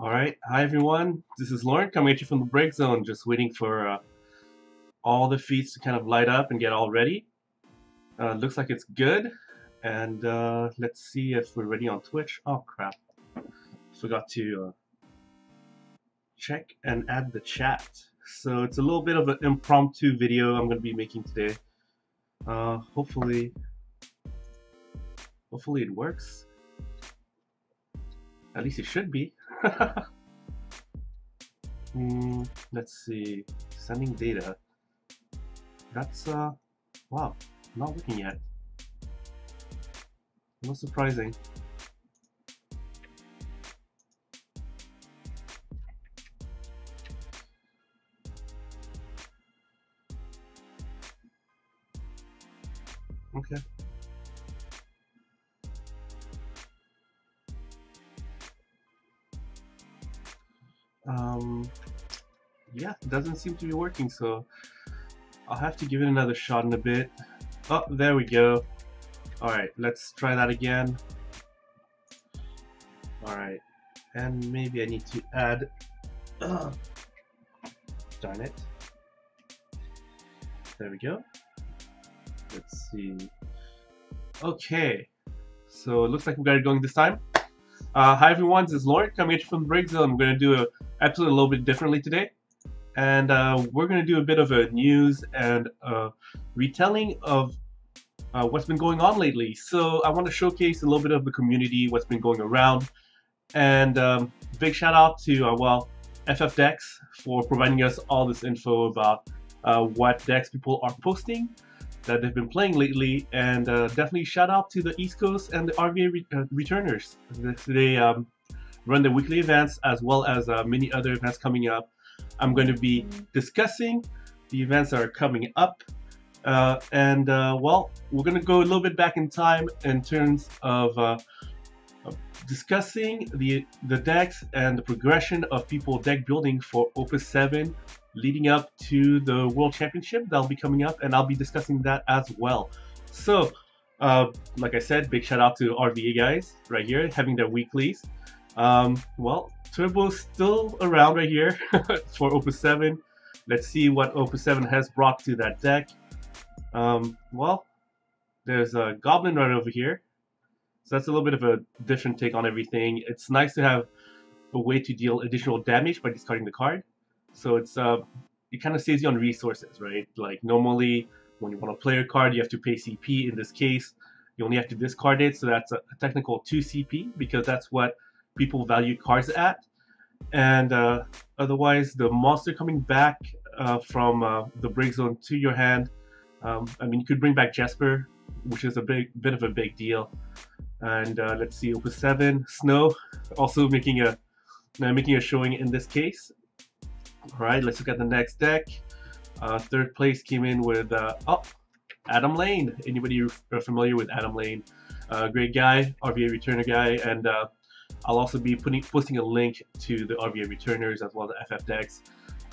Alright, hi everyone, this is Lauren coming at you from the break zone, just waiting for all the feeds to kind of light up and get all ready. Looks like it's good, and let's see if we're ready on Twitch. Oh crap, forgot to check and add the chat. So it's a little bit of an impromptu video I'm going to be making today. Hopefully it works. At least it should be. Let's see. Sending data. That's wow, not working yet. No surprising. Okay. Yeah, it doesn't seem to be working, so I'll have to give it another shot in a bit. Oh, there we go. Alright, let's try that again. Alright, and maybe I need to add... darn it. There we go. Let's see. Okay, so it looks like we got it going this time. Hi everyone, this is Lauren coming at you from the break zone. I'm going to do an episode a little bit differently today. And we're going to do a bit of a news and retelling of what's been going on lately. So I want to showcase a little bit of the community, what's been going around. And big shout out to, well, FFTCG for providing us all this info about what decks people are posting that they've been playing lately. And definitely shout out to the East Coast and the RVA returners. They run the weekly events as well as many other events coming up. I'm going to be discussing the events that are coming up, well, we're going to go a little bit back in time in terms of discussing the decks and the progression of people deck building for Opus VII leading up to the World Championship that'll be coming up, and I'll be discussing that as well. So, like I said, big shout out to RVA guys right here having their weeklies. Well, Turbo's still around right here for Opus 7. Let's see what Opus 7 has brought to that deck. Well, there's a Goblin right over here. So that's a little bit of a different take on everything. It's nice to have a way to deal additional damage by discarding the card. So it's it kind of saves you on resources, right? Like normally when you want to play a card, you have to pay CP. In this case, you only have to discard it. So that's a technical 2 CP because that's what people value cards at. And otherwise, the monster coming back from the break zone to your hand. I mean, you could bring back Jesper, which is a bit of a big deal. And let's see, Opus 7, Snow, also making a showing in this case. All right, let's look at the next deck. Third place came in with Adam Lane. Anybody familiar with Adam Lane? Great guy, RVA returner guy, and I'll also be posting a link to the RVA returners as well as the FFTCG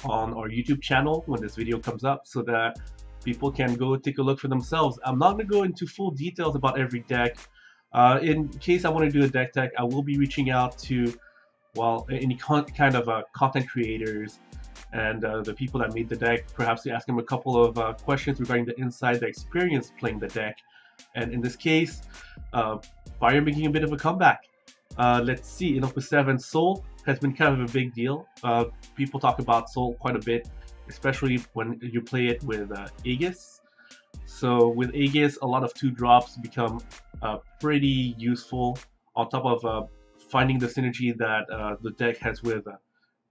on our YouTube channel when this video comes up so that people can go take a look for themselves. I'm not going to go into full details about every deck. In case I want to do a deck tech, I will be reaching out to, well, any kind of content creators and the people that made the deck, perhaps to ask them a couple of questions regarding the inside, the experience playing the deck. And in this case, Fire making a bit of a comeback. Let's see, in Opus 7, Soul has been kind of a big deal. People talk about Soul quite a bit, especially when you play it with Aegis. So with Aegis, a lot of 2-drops become pretty useful, on top of finding the synergy that the deck has with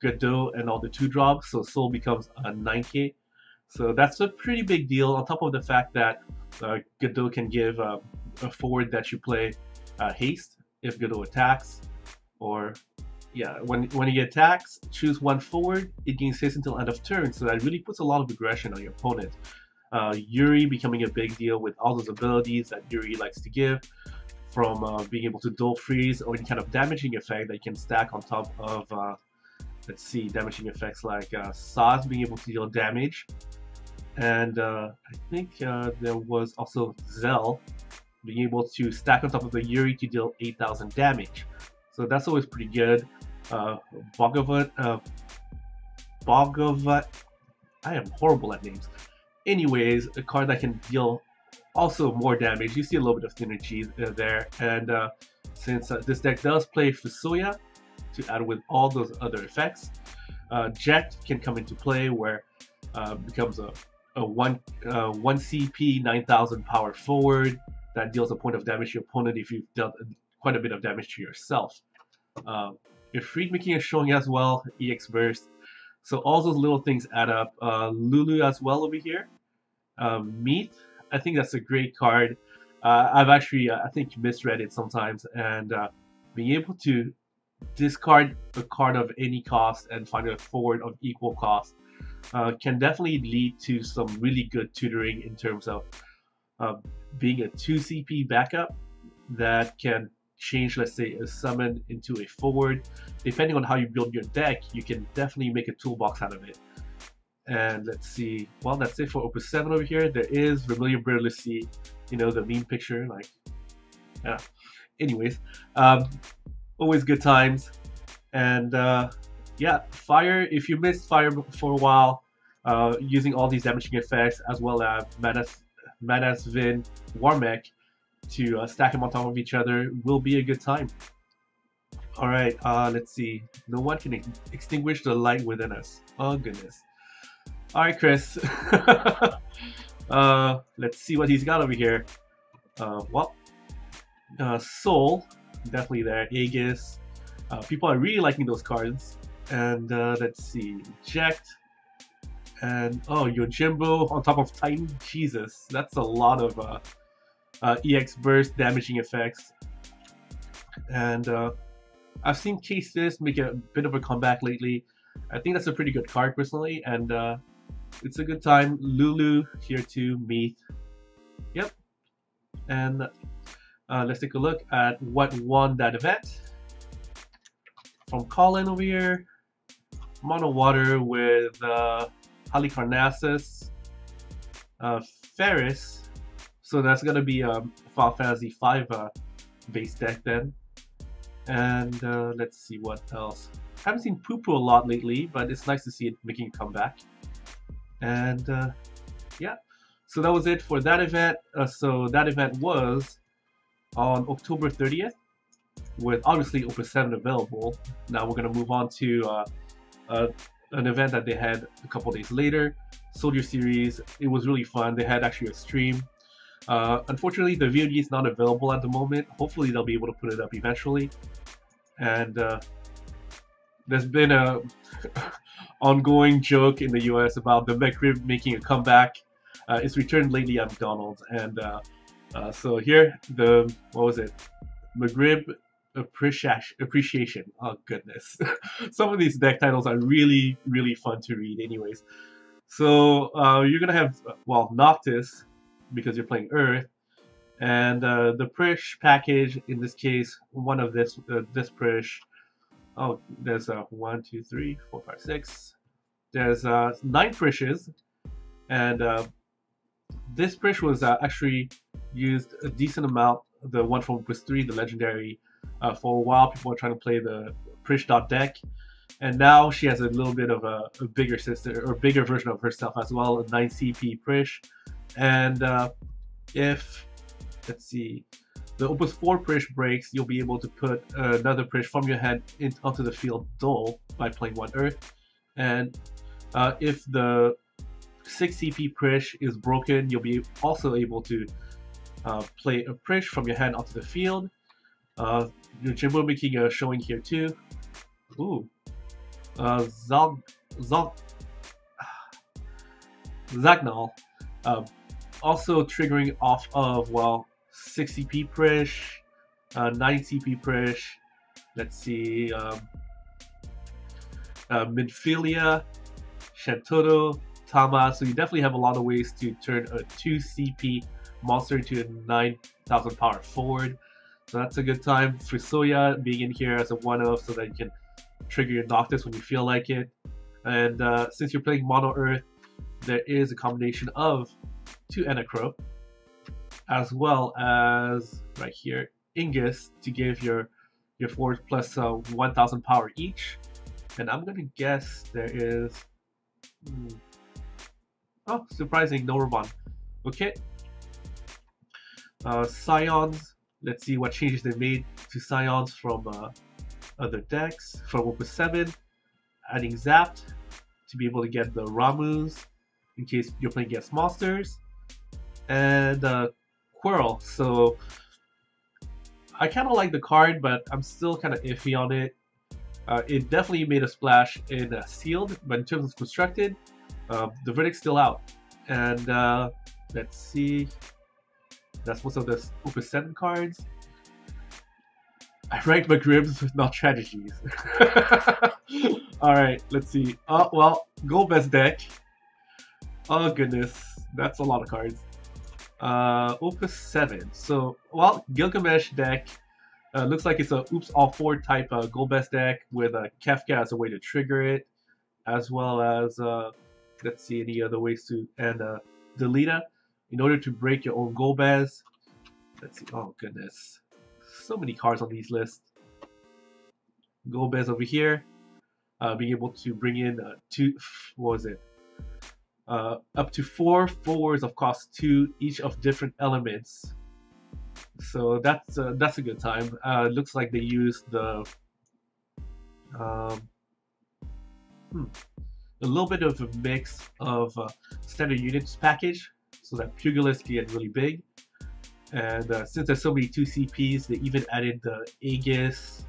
Godot and all the 2-drops, so Soul becomes a 9k. So that's a pretty big deal, on top of the fact that Godot can give a forward that you play haste if Godot attacks, or yeah, when he attacks, choose one forward, it gains haste until end of turn, so that really puts a lot of aggression on your opponent. Yuri becoming a big deal with all those abilities that Yuri likes to give, from being able to dual freeze or any kind of damaging effect that you can stack on top of, let's see, damaging effects like Saz being able to deal damage, and I think there was also Zell being able to stack on top of the Yuri to deal 8,000 damage. So that's always pretty good. Bhagavat, Bhagavat. I am horrible at names. Anyways, a card that can deal also more damage. You see a little bit of synergy there, and since this deck does play Fusoya to add with all those other effects, Jet can come into play where becomes a 1 CP 9000 power forward that deals a point of damage to your opponent if you've dealt quite a bit of damage to yourself. Your Friedmaking is showing as well, EX Burst. So all those little things add up. Lulu as well over here. Meat, I think that's a great card. I've actually, I think, misread it sometimes, and being able to discard a card of any cost and find a forward of equal cost can definitely lead to some really good tutoring in terms of being a 2 CP backup that can change, let's say, a summon into a forward. Depending on how you build your deck, you can definitely make a toolbox out of it. And let's see, well, that's it for Opus 7 over here. There is Vermilion Brilliancy, you know, the meme picture, like, yeah. Anyways, always good times. And yeah, Fire, if you missed Fire for a while, using all these damaging effects, as well as Manas Vin Warmech to stack them on top of each other, will be a good time. Alright, let's see. No one can extinguish the light within us. Oh, goodness. Alright, Chris. Let's see what he's got over here. Well, Soul, definitely there. Aegis. People are really liking those cards. And let's see. Eject. And oh, Yojimbo on top of Titan. Jesus, that's a lot of EX Burst damaging effects. And I've seen Cases make a bit of a comeback lately. I think that's a pretty good card personally, and it's a good time. Lulu here too, Meath. Yep. And let's take a look at what won that event. From Colin over here, Mono Water with Halicarnassus, Ferris. So that's gonna be a Final Fantasy V base deck then. And let's see what else. I haven't seen Poo Poo a lot lately, but it's nice to see it making a comeback. And yeah, so that was it for that event. So that event was on October 30th, with obviously Opus 7 available. Now we're going to move on to an event that they had a couple days later, Soldier Series. It was really fun. They had actually a stream. Unfortunately, the VOD is not available at the moment. Hopefully they'll be able to put it up eventually. And there's been a ongoing joke in the US about the McRib making a comeback. It's returned lately at McDonald's, and so here the what was it? McRib appreciation. Oh goodness, some of these deck titles are really fun to read. Anyways, so you're gonna have Noctis because you're playing Earth, and the Prish package in this case, one of this Prish. Oh, there's 1, 2, 3, 4, 5, 6. There's 9 Prishes, and this Prish was actually used a decent amount. The one from Opus 3, the legendary. For a while, people were trying to play the Prish.deck, and now she has a little bit of a bigger sister or bigger version of herself as well, a 9 CP Prish. And if let's see. The Opus 4 Prish breaks, you'll be able to put another Prish from your hand onto the field dull by playing 1 Earth. And if the 6 CP Prish is broken, you'll be also able to play a Prish from your hand onto the field. Jimbo making a showing here too. Ooh. Zagnal. Also triggering off of, 6 CP Prish, 9 CP Prish, let's see, Midfilia, Shantoto, Tama. So you definitely have a lot of ways to turn a 2 CP monster into a 9000 power forward. So that's a good time. Fusoya being in here as a 1-of so that you can trigger your Noctis when you feel like it. And since you're playing Mono Earth, there is a combination of 2 Anacro, as well as right here Ingus to give your your forwards plus 1000 power each. And I'm gonna guess there is. Oh, surprising, no Ramon. Okay. Saiyans. Let's see what changes they made to Saiyans from other decks. From Opus 7, adding Zapped to be able to get the Ramus in case you're playing against monsters, and Quirrell. So I kind of like the card, but I'm still kind of iffy on it. It definitely made a splash in Sealed, but in terms of Constructed, the verdict's still out. And let's see. That's most of the Opus 7 cards. I ranked my Grims, not strategies. Alright, let's see. Oh, well, Gilgamesh Deck. Oh, goodness. That's a lot of cards. Opus 7. So, well, Gilgamesh Deck looks like it's a Oops All 4 type Gilgamesh Deck with Kefka as a way to trigger it, as well as, let's see, any other ways to, and Deleta in order to break your own Gilgamesh. Let's see. Oh, goodness. So many cards on these lists. Gilgamesh over here, being able to bring in up to 4 forwards of cost 2, each of different elements. So that's a good time. It looks like they used the a little bit of a mix of standard units package, so that Pugilist can get really big. And since there's so many 2 CPs, they even added the Aegis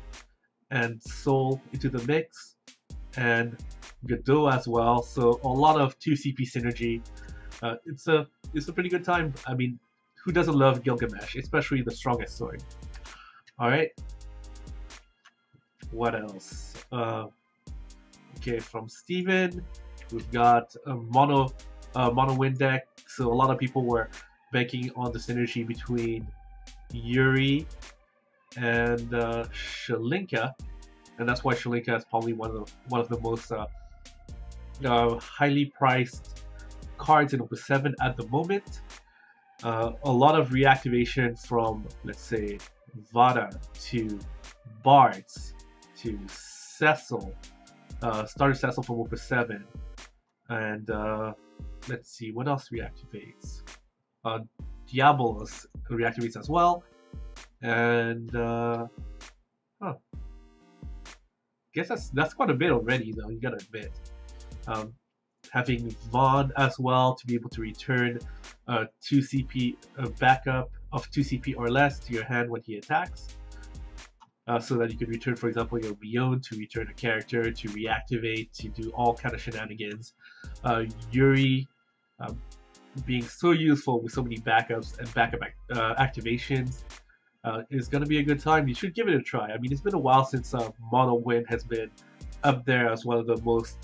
and Soul into the mix, and Godot as well. So a lot of 2 CP synergy. It's a pretty good time. I mean, who doesn't love Gilgamesh, especially the strongest sword? All right. What else? Okay, from Steven, we've got a mono win deck. So a lot of people were banking on the synergy between Yuri and Shalinka, and that's why Shalinka is probably one of the most highly priced cards in Opus 7 at the moment. A lot of reactivation from, let's say, Vada to Bards to Cecil, starter Cecil from Opus 7, and let's see what else reactivates. Diabolos reactivates as well, and guess that's quite a bit already, though, you gotta admit. Having Vaughn as well to be able to return 2 CP backup of 2 CP or less to your hand when he attacks, so that you can return, for example, your Beyond to return a character, to reactivate, to do all kind of shenanigans. Yuri being so useful with so many backups and backup activations is going to be a good time. You should give it a try. I mean, it's been a while since Mono Win has been up there as one of the most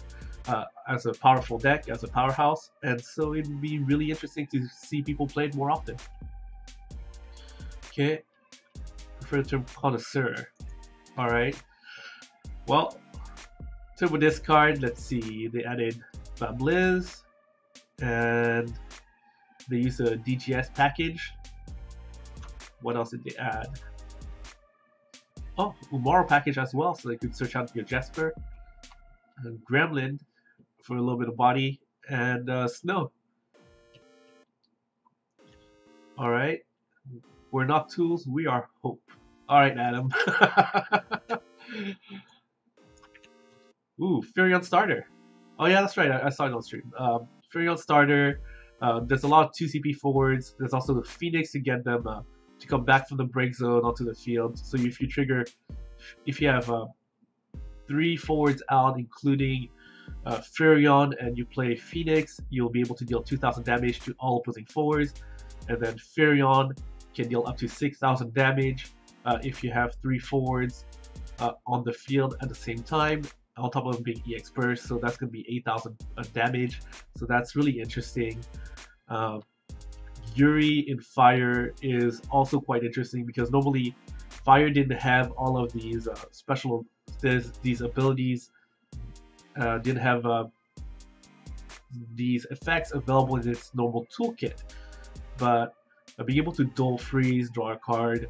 as a powerful deck, as a powerhouse, and so it'd be really interesting to see people play it more often. Okay, prefer the term connoisseur. Alright, well, Turbo Discard, let's see, they added Babliz, and they used a DGS package. What else did they add? Oh, Umaro package as well, so they could search out your Jesper, and Gremlin for a little bit of body, and Snow. Alright, we're not tools, we are hope. Alright, Adam. Ooh, Furion starter. Oh yeah, that's right, I saw it on stream. Furion starter, there's a lot of 2 CP forwards. There's also the Phoenix to get them to come back from the break zone onto the field. So if you trigger, if you have 3 forwards out, including Furion, and you play Phoenix, you'll be able to deal 2,000 damage to all opposing forwards. And then Furion can deal up to 6,000 damage if you have 3 forwards on the field at the same time, on top of being EX burst, so that's going to be 8,000 damage. So that's really interesting. Yuri in Fire is also quite interesting because normally Fire didn't have all of these special these abilities, didn't have these effects available in its normal toolkit. But being able to dual freeze, draw a card,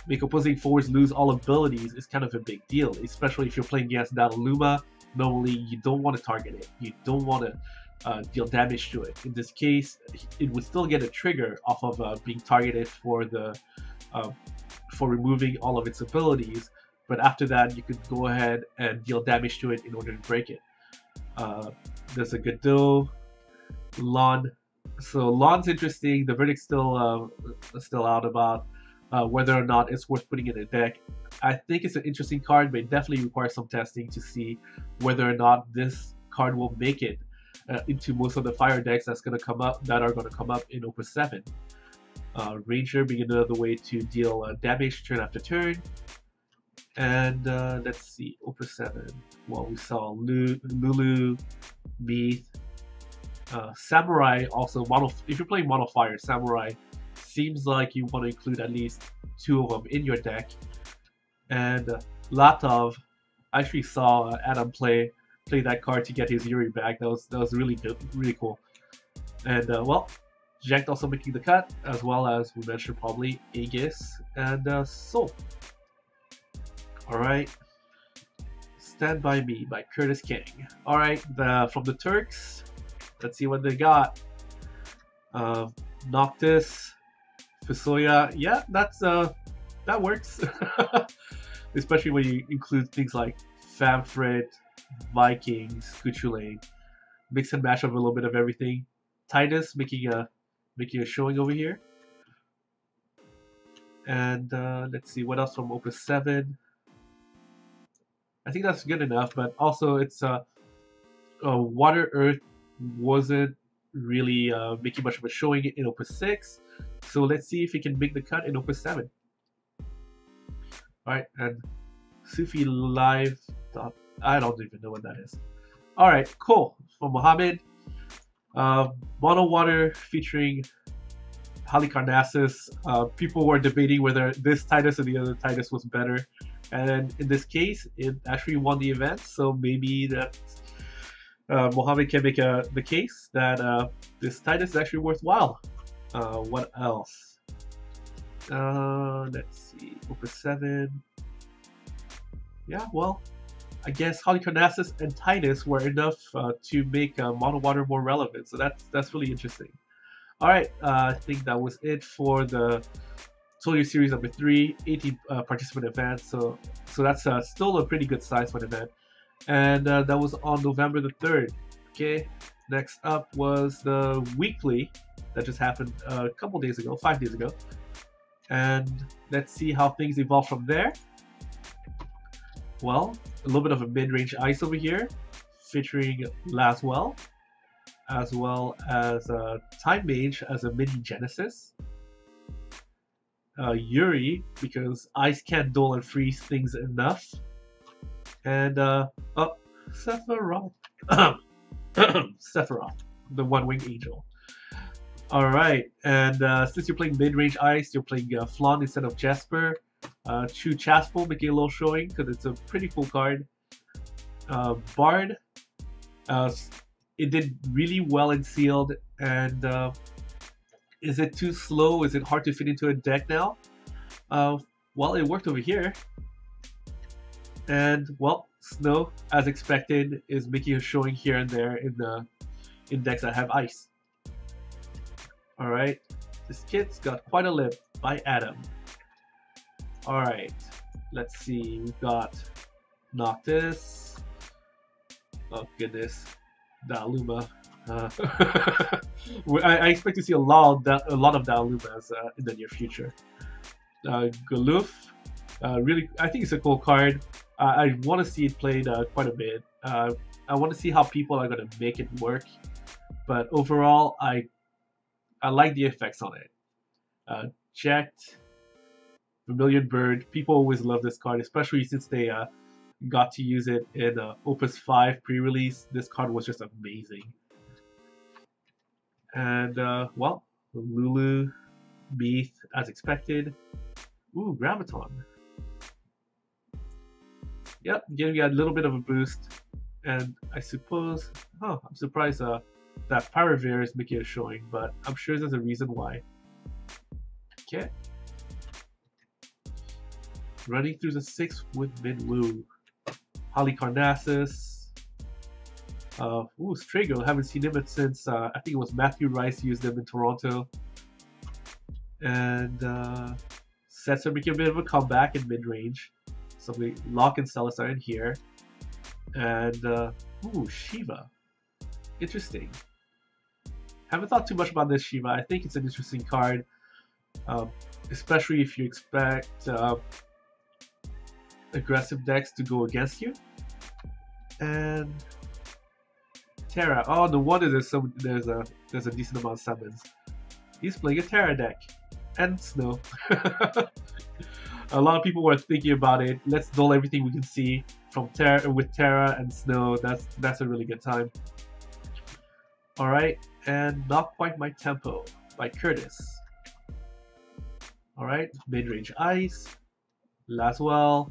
make opposing forwards lose all abilities is kind of a big deal, especially if you're playing against Doluma. Normally, you don't want to target it. You don't want to deal damage to it. In this case, it would still get a trigger off of being targeted for the for removing all of its abilities. But after that, you could go ahead and deal damage to it in order to break it. There's a Godot, Lon. So Lon's interesting. The verdict's still out about whether or not it's worth putting in a deck. I think it's an interesting card, but it definitely requires some testing to see whether or not this card will make it into most of the fire decks that are going to come up in Opus 7. Ranger being another way to deal damage turn after turn. And let's see, Opus 7. Well, we saw Lulu, Meath, Samurai also. If you're playing mono fire, Samurai seems like you want to include at least 2 of them in your deck. And Latov, I actually saw Adam play that card to get his Yuri back. That was really good, really cool. And well, Jack also making the cut, as well as we mentioned probably Aegis and Soul. Alright. Stand By Me by Curtis King. Alright, from the Turks, let's see what they got. Noctis, Fusoya, yeah, that works. Especially when you include things like Famfrit, Vikings, Kuchulain. Mix and match of a little bit of everything. Titus making a showing over here. And let's see what else from Opus 7. I think that's good enough, but also it's Water Earth wasn't really making much of a showing in Opus 6. So let's see if he can make the cut in Opus 7. Alright, and Sufi Live. I don't even know what that is. Alright, cool. From Mohammed. Mono Water featuring Halicarnassus. People were debating whether this Titus or the other Titus was better. And in this case, it actually won the event. So maybe that Mohammed can make the case that this Titus is actually worthwhile. What else? Let's see, Opus 7. Yeah, well, I guess Halicarnassus and Titus were enough to make Mono Water more relevant. So that's really interesting. All right, I think that was it for the Solar Series number 3, 80 participant event. So that's still a pretty good size for an event. And that was on November the 3rd. Okay, next up was the weekly that just happened a couple days ago, 5 days ago. And let's see how things evolve from there. Well, a little bit of a mid-range ice over here, featuring Laswell, as well as Time Mage as a mini Genesis. Yuri, because ice can't duel and freeze things enough. And Sephiroth. Sephiroth, the one-winged angel. Alright, and since you're playing mid-range ice, you're playing Flan instead of Jesper. Chu Chaspel making a little showing because it's a pretty cool card. Bard, it did really well in sealed, and is it too slow? Is it hard to fit into a deck now? Well, it worked over here. And well, Snow, as expected, is making a showing here and there in decks that have ice. Alright, this kit's got quite a lip by Adam. Alright, let's see, we've got Noctis. Oh goodness, Doluma. I expect to see a lot of Dolumas in the near future. Galuf, really, I think it's a cool card. I want to see it played quite a bit. I want to see how people are going to make it work. But overall, I like the effects on it. Checked, Vermilion Bird. People always love this card, especially since they got to use it in Opus 5 pre-release. This card was just amazing. And, well, Lulu, Meath, as expected. Ooh, Graviton. Yep, giving you a little bit of a boost. And I suppose, I'm surprised that Pyrovere is making a showing, but I'm sure there's a reason why. Okay. Running through the 6th with Minwoo. Halicarnassus. Strago. Haven't seen him since I think it was Matthew Rice used them in Toronto. And Sets are making a bit of a comeback in mid-range. So Locke and Celis are in here. And Shiva. Interesting. Haven't thought too much about this Shiva. I think it's an interesting card. Especially if you expect aggressive decks to go against you. And Terra. Oh, no wonder there's a decent amount of summons. He's playing a Terra deck. And Snow. A lot of people were thinking about it. Let's dull everything we can see from Terra and Snow. That's a really good time. Alright, and Not Quite My Tempo by Curtis. Alright, mid-range Ice, Laswell,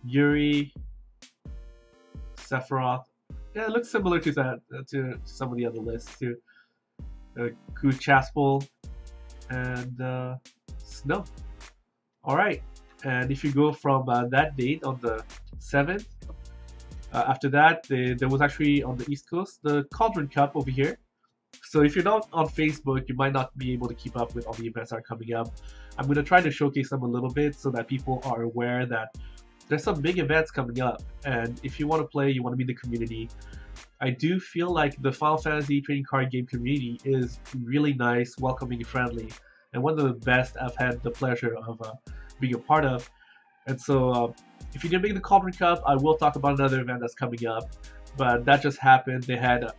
Yuri, Sephiroth. Yeah, it looks similar to some of the other lists too. Ku Chaspel and Snow. Alright, and if you go from that date on the 7th, after that, there was actually on the East Coast the Cauldron Cup over here. So if you're not on Facebook, you might not be able to keep up with all the events that are coming up. I'm going to try to showcase them a little bit so that people are aware that there's some big events coming up. And if you want to play, you want to be in the community. I do feel like the Final Fantasy trading card game community is really nice, welcoming, and friendly, and one of the best I've had the pleasure of being a part of. And so if you didn't make the Cauldron Cup, I will talk about another event that's coming up. But that just happened. They had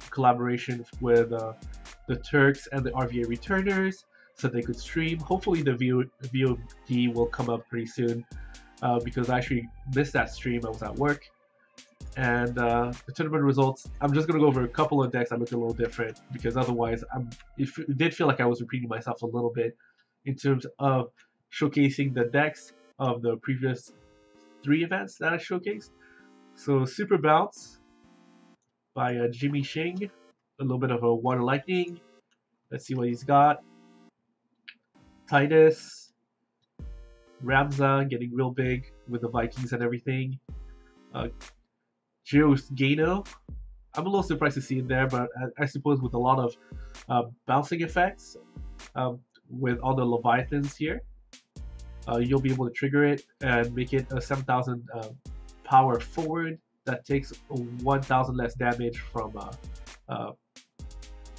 collaboration with the Turks and the RVA returners so they could stream. Hopefully the VOD will come up pretty soon because I actually missed that stream. I was at work. And the tournament results, I'm just going to go over a couple of decks that look a little different because otherwise it did feel like I was repeating myself a little bit in terms of showcasing the decks of the previous 3 events that I showcased. So Super Bounce by Jimmy Shing, a little bit of a Water Lightning. Let's see what he's got. Titus, Ramza getting real big with the Vikings and everything. Jiros Gano, I'm a little surprised to see it there, but I suppose with a lot of bouncing effects with all the Leviathans here, you'll be able to trigger it and make it a 7,000 power forward that takes 1,000 less damage from,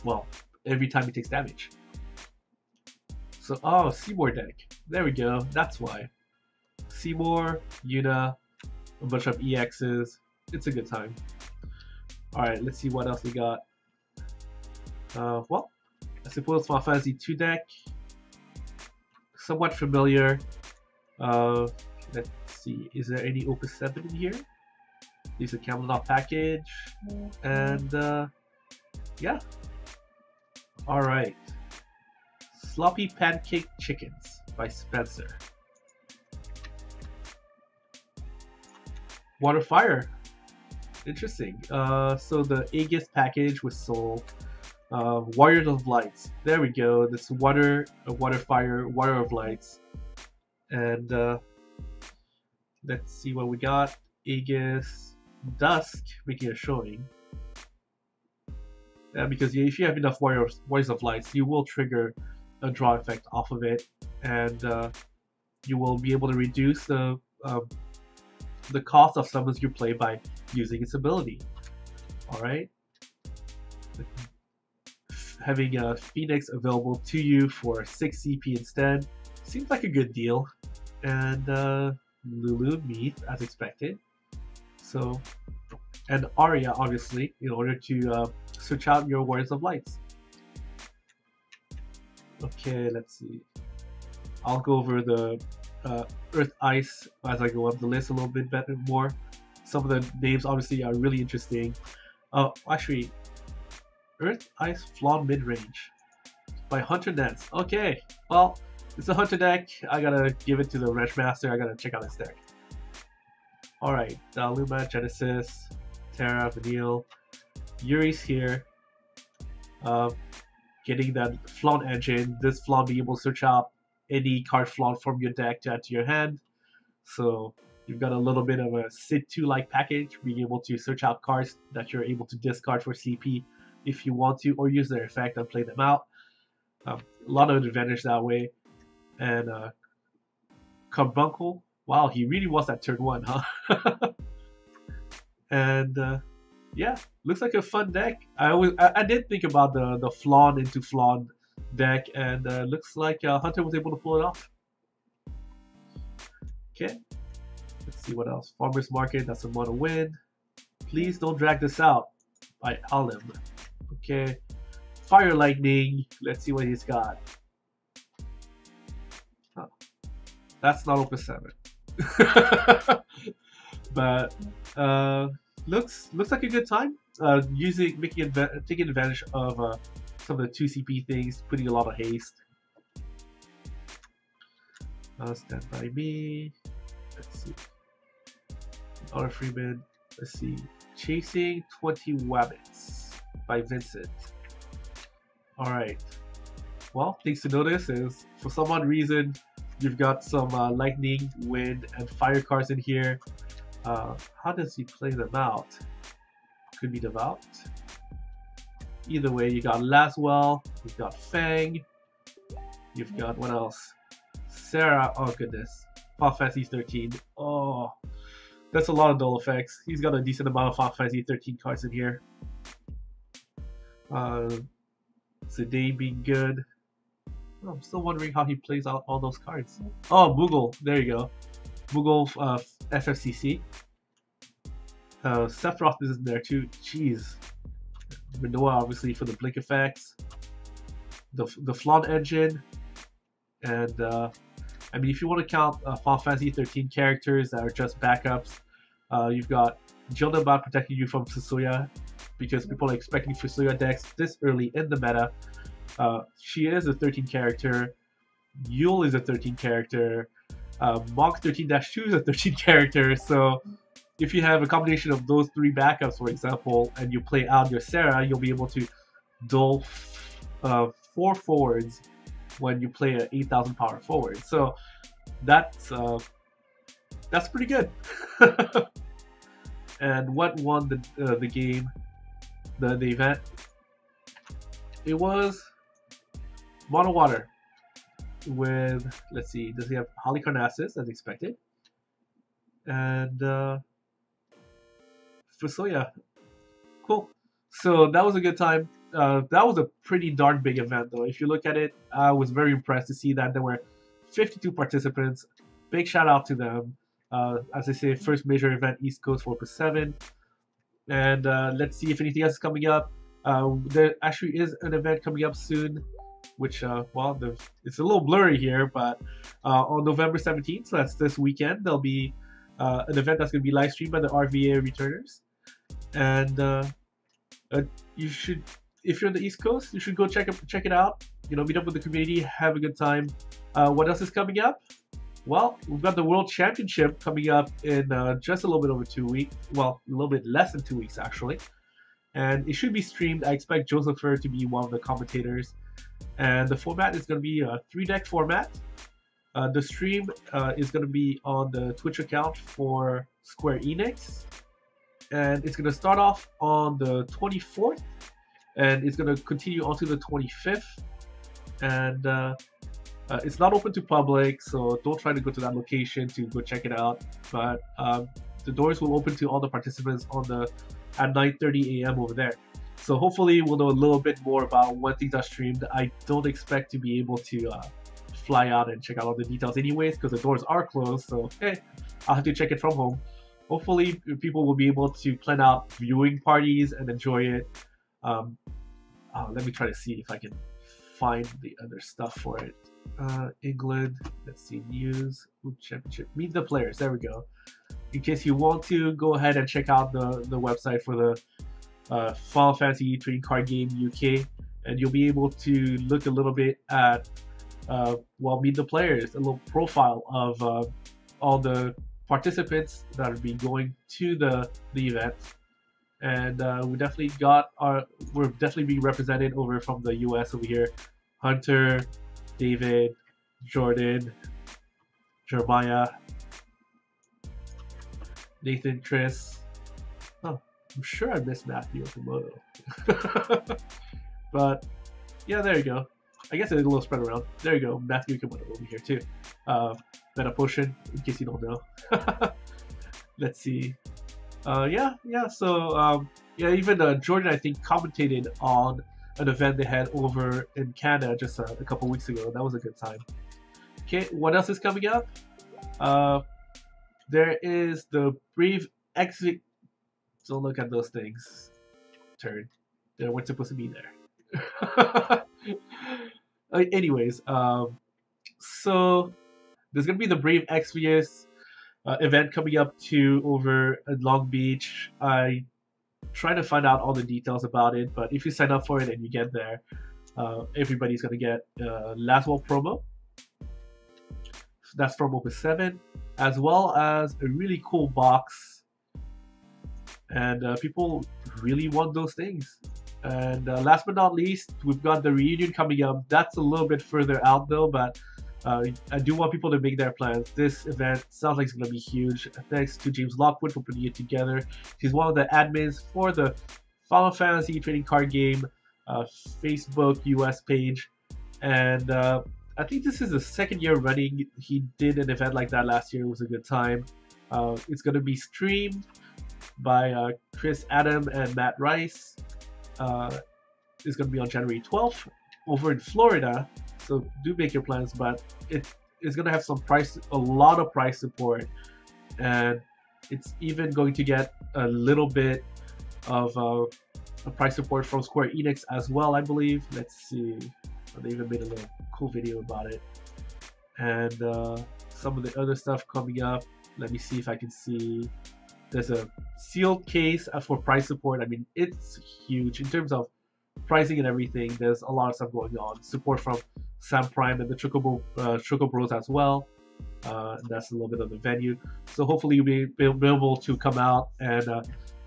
well, every time it takes damage. So, Seymour deck. There we go. That's why. Seymour, Yuna, a bunch of EXs. It's a good time. Alright, let's see what else we got. Well, I suppose Final Fantasy 2 deck. Somewhat familiar. Let's see, is there any Opus 7 in here? There's a Camelot package. And, yeah. Alright. Sloppy Pancake Chickens by Spencer. Water Fire. Interesting. So the Aegis package was sold. Warriors of Lights. There we go. This Water Fire, Warrior of Lights. And let's see what we got. Aegis, Dusk, making a showing. Because if you have enough Warriors of Lights, you will trigger a draw effect off of it, and you will be able to reduce the cost of summons you play by using its ability. Alright? Having a Phoenix available to you for 6 CP instead seems like a good deal. And Lulu Meath as expected. So, and Arya obviously, in order to switch out your Warriors of Lights. Okay, let's see. I'll go over the Earth Ice as I go up the list a little bit more. Some of the names obviously are really interesting. Actually, Earth Ice Flawn Midrange by Hunter Nance. Okay, well, it's a Hunter deck. I gotta give it to the Wrench Master. I gotta check out his deck. Alright, Doluma, Genesis, Terra, Vanille. Yuri's here. Getting that Flawn engine. This Flawn being able to search out any card flaunt from your deck to add to your hand. So you've got a little bit of a Sid 2-like package, being able to search out cards that you're able to discard for CP if you want to, or use their effect and play them out. A lot of advantage that way. And Carbuncle, wow, he really was at turn 1, huh? And yeah, looks like a fun deck. I did think about the Flawn into Flawn deck, and looks like Hunter was able to pull it off. Okay, let's see what else. Farmer's Market, that's a mono win. Please don't drag this out by Alim. Okay, Fire Lightning, let's see what he's got. Huh. That's not Opus VII. But looks like a good time. Taking advantage of some of the 2 CP things, putting a lot of haste. Stand by me. Let's see. Honor Freeman. Let's see. Chasing 20 Wabbits by Vincent. Alright. Well, things to notice is, for some odd reason, you've got some lightning, wind, and fire cards in here. How does he play them out? Could be Devout. Either way, you got Laswell, you've got Fang, you've got what else? Sarah, oh goodness. Final Fantasy 13. Oh, that's a lot of dull effects. He's got a decent amount of Final Fantasy 13 cards in here. Today being good. I'm still wondering how he plays out all those cards. Oh, Moogle, there you go. Moogle FFCC. Sephiroth is in there too. Jeez. Manoa obviously for the blink effects. The Flaunt engine. And I mean, if you want to count Final Fantasy 13 characters that are just backups, you've got Gilgamesh protecting you from Fusoya, because people are expecting Fusoya decks this early in the meta. She is a 13 character. Yule is a 13 character. Monk 13-2 is a 13 character. So if you have a combination of those 3 backups, for example, and you play out your Sarah, you'll be able to dole 4 forwards when you play an 8,000 power forward. So that's pretty good. And what won the game, the event? It was Mono Water with, let's see, does he have Halicarnassus as expected? And Fusoya. Cool. So that was a good time. That was a pretty darn big event though. If you look at it, I was very impressed to see that there were 52 participants. Big shout out to them. As I say, first major event East Coast for Opus VII. And let's see if anything else is coming up. There actually is an event coming up soon, which, well, it's a little blurry here, but on November 17th, so that's this weekend, there'll be an event that's going to be live streamed by the RVA returners. And you should, if you're on the East Coast, you should go check it out. You know, meet up with the community, have a good time. What else is coming up? Well, we've got the World Championship coming up in just a little bit over 2 weeks. Well, a little bit less than 2 weeks, actually. And it should be streamed. I expect Josepher to be one of the commentators. And the format is going to be a 3-deck format. The stream is going to be on the Twitch account for Square Enix. And it's going to start off on the 24th. And it's going to continue on to the 25th. And it's not open to public, so don't try to go to that location to go check it out. But the doors will open to all the participants at 9:30 a.m. over there. So hopefully we'll know a little bit more about when things are streamed. I don't expect to be able to fly out and check out all the details anyways, because the doors are closed. So hey, I'll have to check it from home. Hopefully people will be able to plan out viewing parties and enjoy it. Let me try to see if I can find the other stuff for it. England, let's see, news, championship, meet the players, there we go. In case you want to, go ahead and check out the website for the Final Fantasy Trading Card Game UK, and you'll be able to look a little bit at, well, meet the players, a little profile of all the participants that will be going to the event. And we're definitely being represented over from the US over here. Hunter, David, Jordan, Jeremiah, Nathan, Chris. Oh, I'm sure I missed Matthew Okamoto. But yeah, there you go. I guess it's a little spread around. There you go. Matthew Okamoto will be here too. Meta Potion, in case you don't know. Let's see. Yeah. So yeah, even Jordan, I think, commentated on an event they had over in Canada just a couple weeks ago. That was a good time. Okay, what else is coming up? There is the brief exit. Don't look at those things. Turn. They weren't supposed to be there. Anyways, so there's gonna be the Brave Exvius event coming up too over in Long Beach. I try to find out all the details about it, but if you sign up for it and you get there, everybody's gonna get Last Wall promo. So that's from Opus 7, as well as a really cool box, and people really want those things. And last but not least, we've got the reunion coming up. That's a little bit further out though, but I do want people to make their plans. This event sounds like it's going to be huge. Thanks to James Lockwood for putting it together. He's one of the admins for the Final Fantasy trading card game Facebook US page, and I think this is the second year running. He did an event like that last year. It was a good time. It's going to be streamed by Chris Adam and Matt Rice. It's going to be on January 12th over in Florida. So do make your plans, but it's going to have a lot of price support, and it's even going to get a little bit of a price support from Square Enix as well, I believe. Let's see. They even made a little cool video about it. And some of the other stuff coming up. Let me see if I can see. There's a sealed case for price support. I mean, it's huge in terms of pricing and everything. There's a lot of stuff going on. Support from Sam Prime and the Choco Bros as well. And that's a little bit of the venue. So hopefully you'll be able to come out and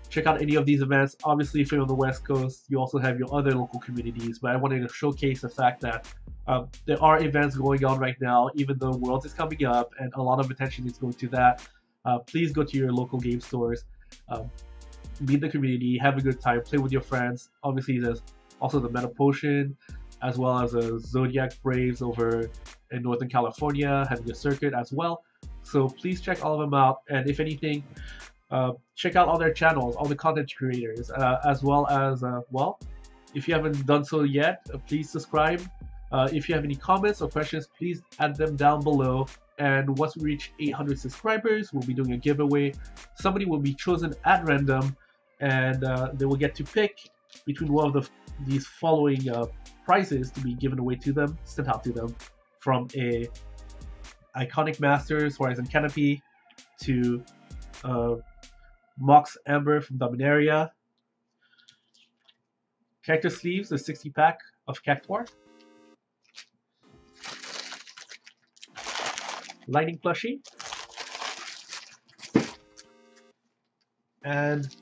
check out any of these events. Obviously, if you're on the West Coast, you also have your other local communities. But I wanted to showcase the fact that there are events going on right now, even though Worlds is coming up and a lot of attention is going to that. Please go to your local game stores, meet the community, have a good time, play with your friends. Obviously, there's also the Meta Potion, as well as the Zodiac Braves over in Northern California, having a circuit as well. So please check all of them out, and if anything, check out all their channels, all the content creators, as well as, well, if you haven't done so yet, please subscribe. If you have any comments or questions, please add them down below. And once we reach 800 subscribers, we'll be doing a giveaway. Somebody will be chosen at random, and they will get to pick between one of these following prizes to be given away to them, sent out to them, from a Iconic Masters Horizon Canopy to Mox Amber from Dominaria, character sleeves, a 60-pack of Cactuar, Lightning plushie, and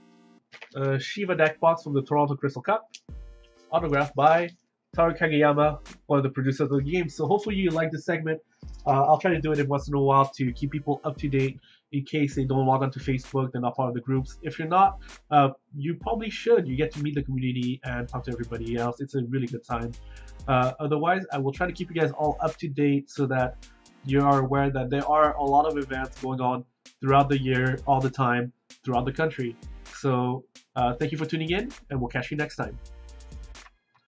a Shiva deck box from the Toronto Crystal Cup, autographed by Taru Kageyama, one of the producers of the game. So hopefully you like this segment. I'll try to do it once in a while to keep people up to date in case they don't log onto Facebook, they're not part of the groups. If you're not, you probably should. You get to meet the community and talk to everybody else. It's a really good time. Otherwise, I will try to keep you guys all up to date so that you are aware that there are a lot of events going on throughout the year, all the time, throughout the country. So thank you for tuning in, and we'll catch you next time.